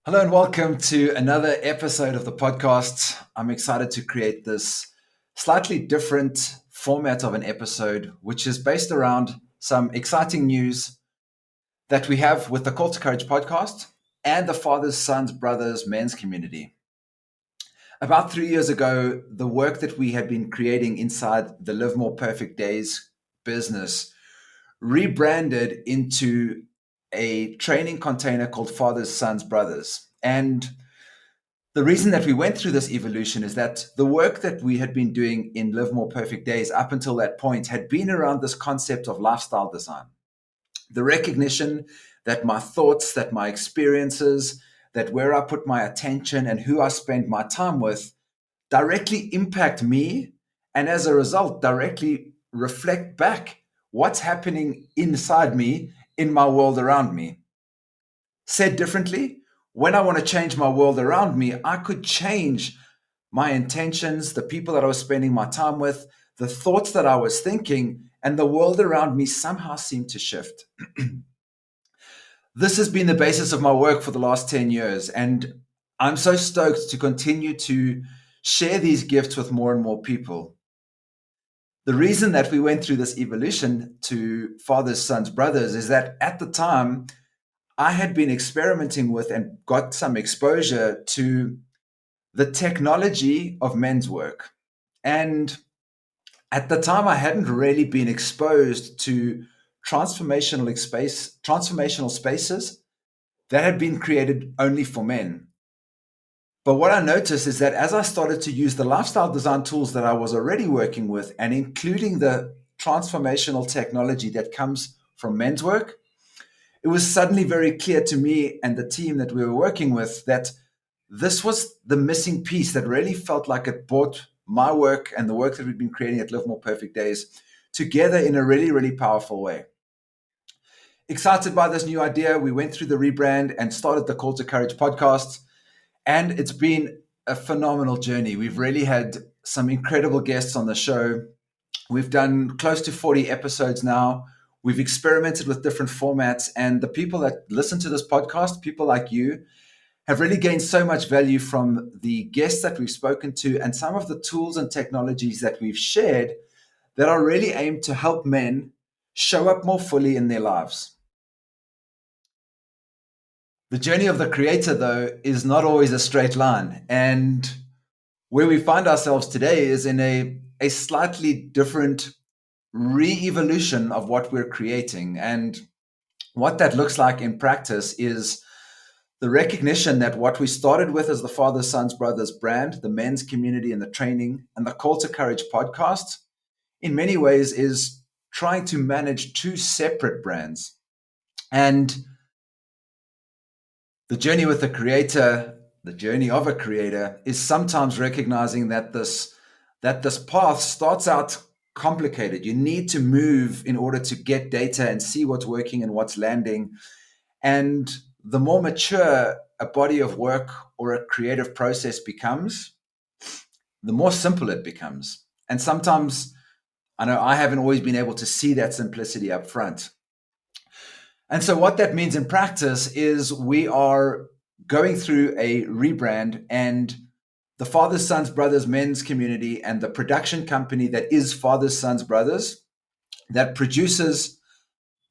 Hello and welcome to another episode of the podcast. I'm excited to create this slightly different format of an episode, which is based around some exciting news that we have with the Call to Courage podcast and the Fathers, Sons, Brothers men's community. About 3 years ago, the work that we had been creating inside the Live More Perfect Days business rebranded into a training container called Fathers, Sons, Brothers. And the reason that we went through this evolution is that the work that we had been doing in Live More Perfect Days up until that point had been around this concept of lifestyle design. The recognition that my thoughts, that my experiences, that where I put my attention and who I spend my time with directly impact me, and as a result, directly reflect back what's happening inside me in my world around me. Said differently, when I want to change my world around me, I could change my intentions, the people that I was spending my time with, the thoughts that I was thinking, and the world around me somehow seemed to shift. This has been the basis of my work for the last 10 years, and I'm so stoked to continue to share these gifts with more and more people. The reason that we went through this evolution to Fathers, Sons, Brothers is that at the time, I had been experimenting with and got some exposure to the technology of men's work. And at the time, I hadn't really been exposed to transformational spaces that had been created only for men. But what I noticed is that as I started to use the lifestyle design tools that I was already working with and including the transformational technology that comes from men's work, it was suddenly very clear to me and the team that we were working with that this was the missing piece that really felt like it brought my work and the work that we've been creating at Live More Perfect Days together in a really, really powerful way. Excited by this new idea, we went through the rebrand and started the Call to Courage podcast. And it's been a phenomenal journey. We've really had some incredible guests on the show. We've done close to 40 episodes now. We've experimented with different formats, and the people that listen to this podcast, people like you, have really gained so much value from the guests that we've spoken to and some of the tools and technologies that we've shared that are really aimed to help men show up more fully in their lives. The journey of the creator, though, is not always a straight line. And where we find ourselves today is in a slightly different re-evolution of what we're creating. And what that looks like in practice is the recognition that what we started with as the Father, Sons, Brothers brand, the men's community and the training, and the Call to Courage podcast, in many ways is trying to manage two separate brands. And the journey with the creator, the journey of a creator, is sometimes recognizing that this path starts out complicated. You need to move in order to get data and see what's working and what's landing. And the more mature a body of work or a creative process becomes, the more simple it becomes. And sometimes, I know I haven't always been able to see that simplicity up front. And so what that means in practice is we are going through a rebrand, and the Fathers, Sons, Brothers men's community and the production company that is Fathers, Sons, Brothers that produces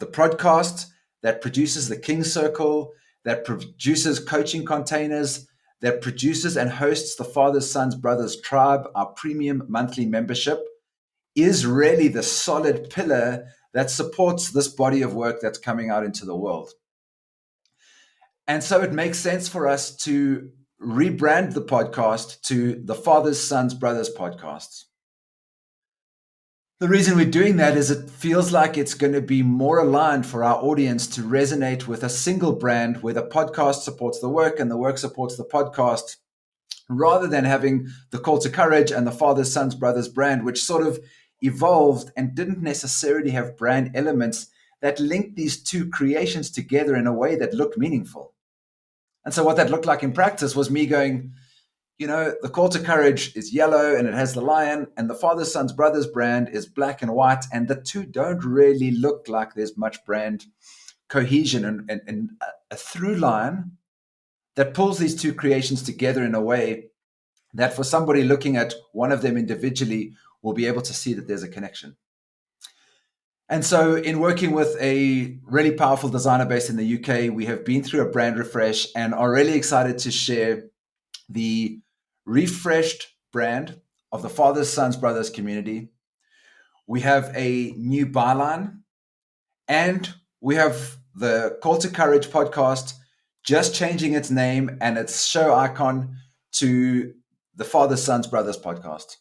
the podcast, that produces the King Circle, that produces coaching containers, that produces and hosts the Fathers, Sons, Brothers Tribe, our premium monthly membership, is really the solid pillar that supports this body of work that's coming out into the world. And so it makes sense for us to rebrand the podcast to the Fathers, Sons, Brothers podcasts. The reason we're doing that is it feels like it's going to be more aligned for our audience to resonate with a single brand where the podcast supports the work and the work supports the podcast, rather than having the Call to Courage and the Fathers, Sons, Brothers brand, which sort of evolved and didn't necessarily have brand elements that linked these two creations together in a way that looked meaningful. And so what that looked like in practice was me going, the Call to Courage is yellow and it has the lion, and the Fathers, Sons, Brothers brand is black and white, and the two don't really look like there's much brand cohesion and a through line that pulls these two creations together in a way that for somebody looking at one of them individually will be able to see that there's a connection. And so, in working with a really powerful designer based in the UK, we have been through a brand refresh and are really excited to share the refreshed brand of the Fathers, Sons, Brothers community. We have a new byline, and we have the Call to Courage podcast just changing its name and its show icon to the Fathers, Sons, Brothers podcast.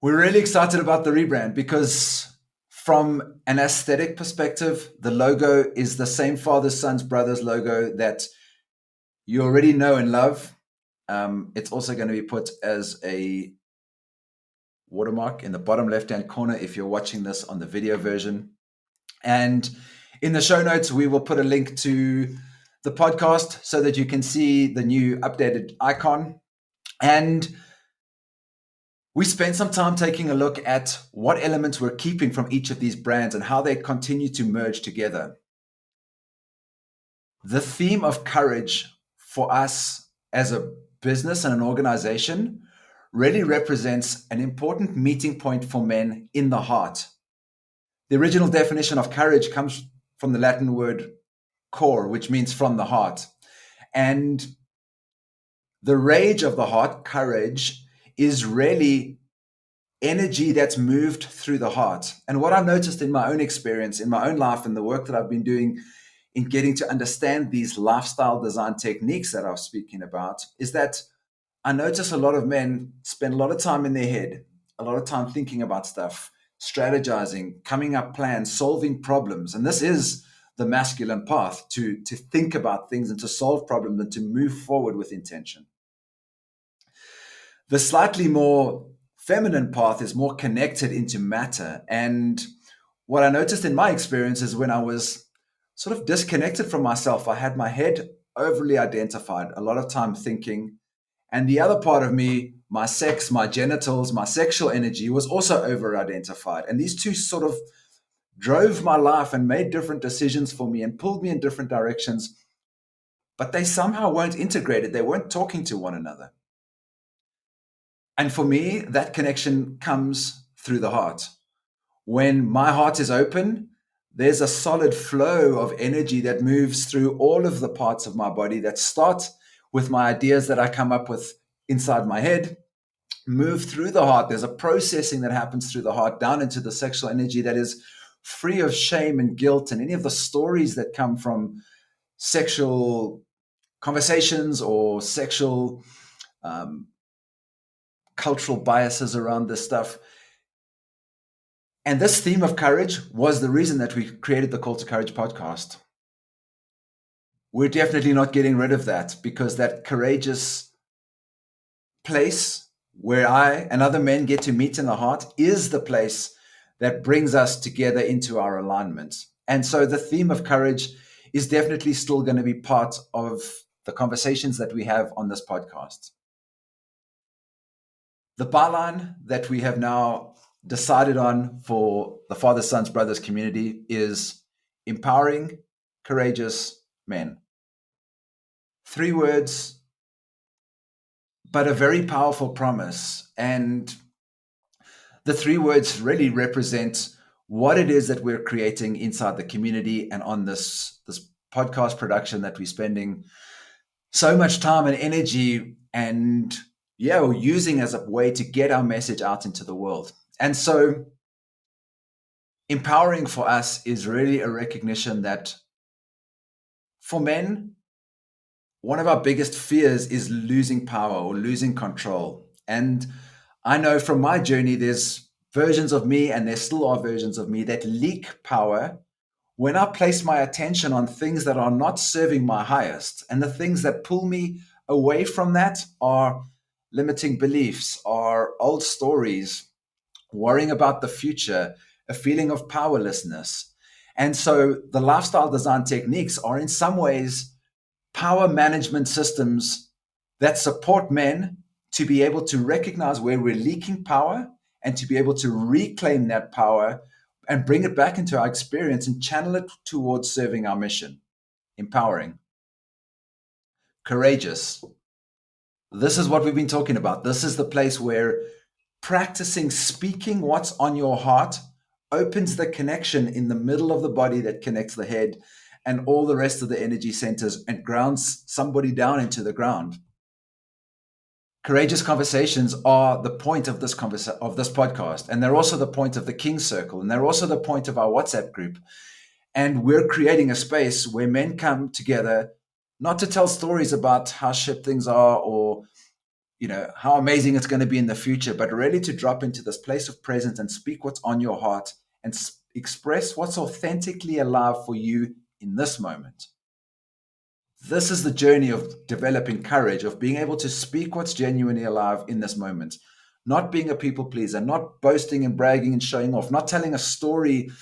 We're really excited about the rebrand because from an aesthetic perspective, the logo is the same Fathers, Sons, Brothers logo that you already know and love. It's also going to be put as a watermark in the bottom left-hand corner if you're watching this on the video version. And in the show notes, we will put a link to the podcast so that you can see the new updated icon. And we spent some time taking a look at what elements we're keeping from each of these brands and how they continue to merge together. The theme of courage for us as a business and an organization really represents an important meeting point for men in the heart. The original definition of courage comes from the Latin word cor, which means from the heart. And the rage of the heart, courage, is really energy that's moved through the heart. And what I've noticed in my own experience, in my own life, and the work that I've been doing in getting to understand these lifestyle design techniques that I was speaking about, is that I notice a lot of men spend a lot of time in their head, a lot of time thinking about stuff, strategizing, coming up plans, solving problems. And this is the masculine path, to think about things and to solve problems and to move forward with intention. The slightly more feminine path is more connected into matter. And what I noticed in my experience is when I was sort of disconnected from myself, I had my head overly identified, a lot of time thinking. And the other part of me, my sex, my genitals, my sexual energy was also over identified. And these two sort of drove my life and made different decisions for me and pulled me in different directions. But they somehow weren't integrated. They weren't talking to one another. And for me, that connection comes through the heart. When my heart is open, there's a solid flow of energy that moves through all of the parts of my body that start with my ideas that I come up with inside my head, move through the heart. There's a processing that happens through the heart down into the sexual energy that is free of shame and guilt and any of the stories that come from sexual conversations or sexual cultural biases around this stuff. And this theme of courage was the reason that we created the Call to Courage podcast. We're definitely not getting rid of that, because that courageous place where I and other men get to meet in the heart is the place that brings us together into our alignment. And so the theme of courage is definitely still going to be part of the conversations that we have on this podcast. The byline that we have now decided on for the Father, Sons, Brothers community is empowering courageous men. 3 words, but a very powerful promise. And the 3 words really represent what it is that we're creating inside the community and on this podcast production that we're spending so much time and energy and we're using as a way to get our message out into the world. And so empowering for us is really a recognition that for men, one of our biggest fears is losing power or losing control. And I know from my journey, there's versions of me, and there still are versions of me, that leak power when I place my attention on things that are not serving my highest. And the things that pull me away from that are limiting beliefs, are old stories, worrying about the future, a feeling of powerlessness. And so the lifestyle design techniques are in some ways power management systems that support men to be able to recognize where we're leaking power and to be able to reclaim that power and bring it back into our experience and channel it towards serving our mission, empowering. courageous. This is what we've been talking about. This is the place where practicing speaking what's on your heart opens the connection in the middle of the body that connects the head and all the rest of the energy centers and grounds somebody down into the ground. Courageous conversations are the point of this podcast, and they're also the point of the King's Circle, and they're also the point of our WhatsApp group. And we're creating a space where men come together, not to tell stories about how shit things are or how amazing it's going to be in the future, but really to drop into this place of presence and speak what's on your heart and express what's authentically alive for you in this moment. This is the journey of developing courage, of being able to speak what's genuinely alive in this moment, not being a people pleaser, not boasting and bragging and showing off, not telling a story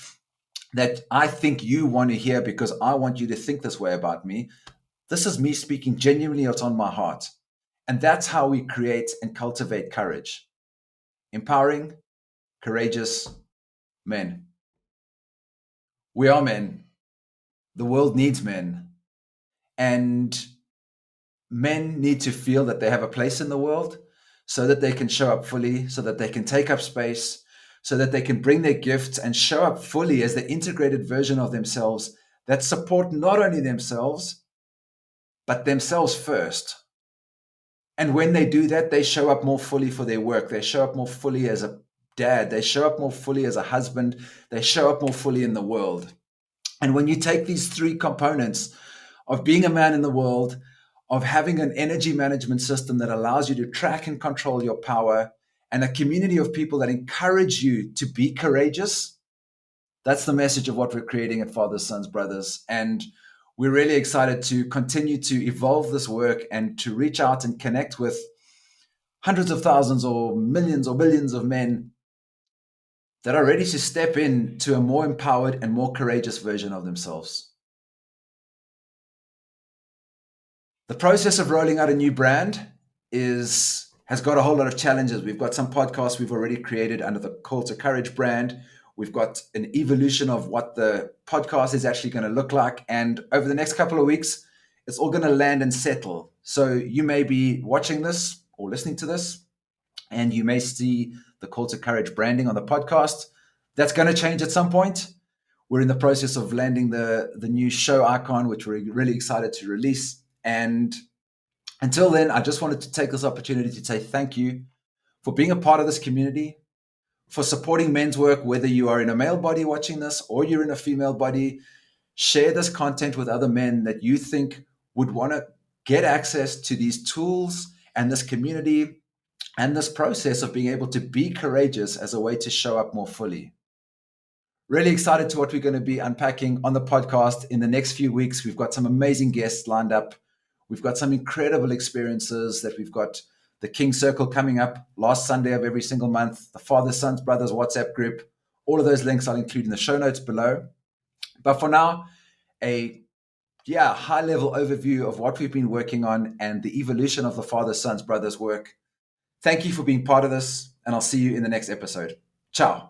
that I think you want to hear because I want you to think this way about me. This is me speaking genuinely what's on my heart. And that's how we create and cultivate courage. Empowering, courageous men. We are men. The world needs men. And men need to feel that they have a place in the world so that they can show up fully, so that they can take up space, so that they can bring their gifts and show up fully as the integrated version of themselves that support not only themselves, but themselves first. And when they do that, they show up more fully for their work. They show up more fully as a dad. They show up more fully as a husband. They show up more fully in the world. And when you take these three components of being a man in the world, of having an energy management system that allows you to track and control your power, and a community of people that encourage you to be courageous, that's the message of what we're creating at Fathers, Sons, Brothers. And we're really excited to continue to evolve this work and to reach out and connect with hundreds of thousands or millions or billions of men that are ready to step into a more empowered and more courageous version of themselves. The process of rolling out a new brand has got a whole lot of challenges. We've got some podcasts we've already created under the Call to Courage brand. We've got an evolution of what the podcast is actually going to look like. And over the next couple of weeks, it's all going to land and settle. So you may be watching this or listening to this, and you may see the Call to Courage branding on the podcast. That's going to change at some point. We're in the process of landing the new show icon, which we're really excited to release. And until then, I just wanted to take this opportunity to say thank you for being a part of this community, for supporting men's work, whether you are in a male body watching this or you're in a female body. Share this content with other men that you think would want to get access to these tools and this community and this process of being able to be courageous as a way to show up more fully. Really excited to what we're going to be unpacking on the podcast in the next few weeks. We've got some amazing guests lined up. We've got some incredible experiences that we've got the King Circle coming up last Sunday of every single month, the Fathers, Sons, Brothers WhatsApp group. All of those links I'll include in the show notes below. But for now, a high-level overview of what we've been working on and the evolution of the Fathers, Sons, Brothers work. Thank you for being part of this, and I'll see you in the next episode. Ciao.